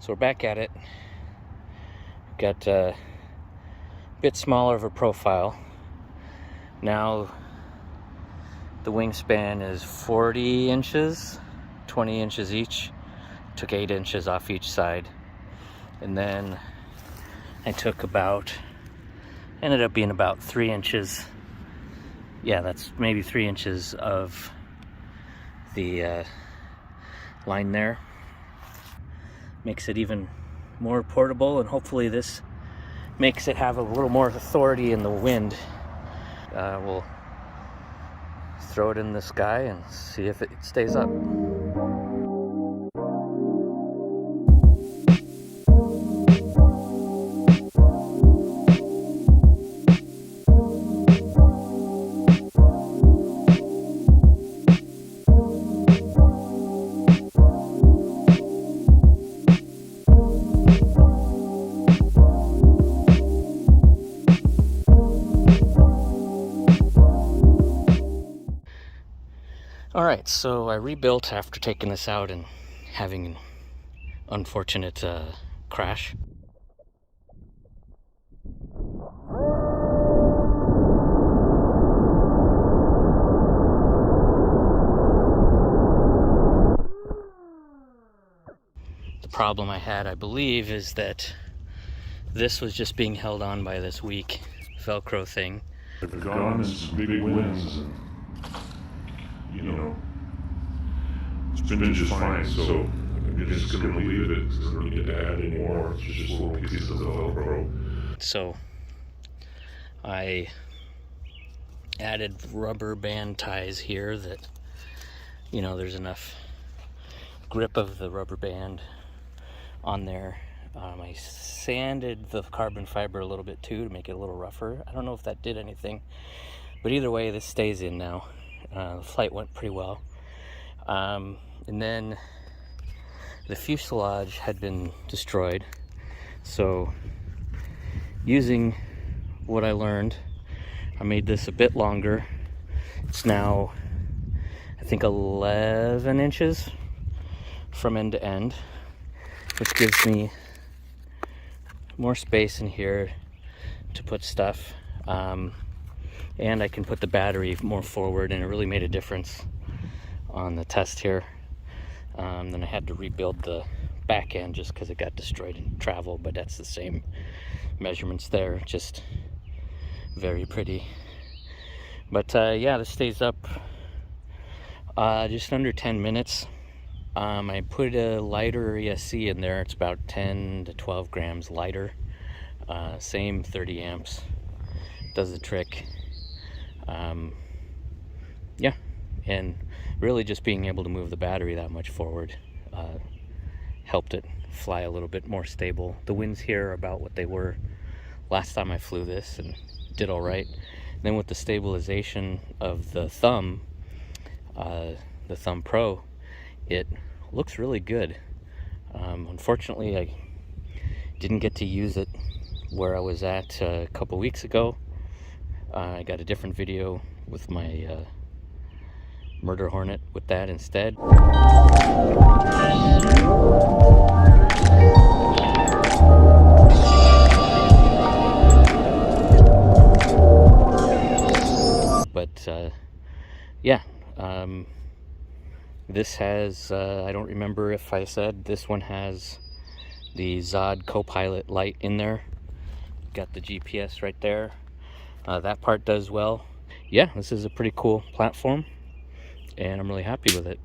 So we're back at it. Got a bit smaller of a profile. Now the wingspan is 40 inches, 20 inches each. Took 8 inches off each side. And then I took ended up being about 3 inches. Yeah, that's maybe 3 inches of the line there. Makes it even more portable, and hopefully this makes it have a little more authority in the wind. We'll throw it in the sky and see if it stays up. Alright, so I rebuilt after taking this out and having an unfortunate crash. The problem I had, I believe, is that this was just being held on by this weak Velcro thing. I've gone in some big winds and, it's been just fine, so I'm just going to leave it because I don't need to add any more. It's just little pieces of Velcro. So I added rubber band ties here that, there's enough grip of the rubber band on there. I sanded the carbon fiber a little bit too to make it a little rougher. I don't know if that did anything, but either way, this stays in now. The flight went pretty well. And then the fuselage had been destroyed. So using what I learned, I made this a bit longer. It's now, I think, 11 inches from end to end, which gives me more space in here to put stuff. And I can put the battery more forward, and it really made a difference on the test here. Then I had to rebuild the back end just because it got destroyed in travel, but that's the same measurements there, just very pretty. But yeah, this stays up just under 10 minutes. I put a lighter ESC in there. It's about 10 to 12 grams lighter. Same 30 amps. Does the trick. Yeah, and really just being able to move the battery that much forward helped it fly a little bit more stable. The winds here are about what they were last time I flew this, and did all right. Then with the stabilization of the Thumb Pro, it looks really good. Unfortunately, I didn't get to use it where I was at a couple weeks ago. I got a different video with my Murder Hornet with that instead. But yeah, this has, I don't remember if I said, this one has the Zod Copilot light in there. Got the GPS right there. That part does well. Yeah, this is a pretty cool platform, and I'm really happy with it.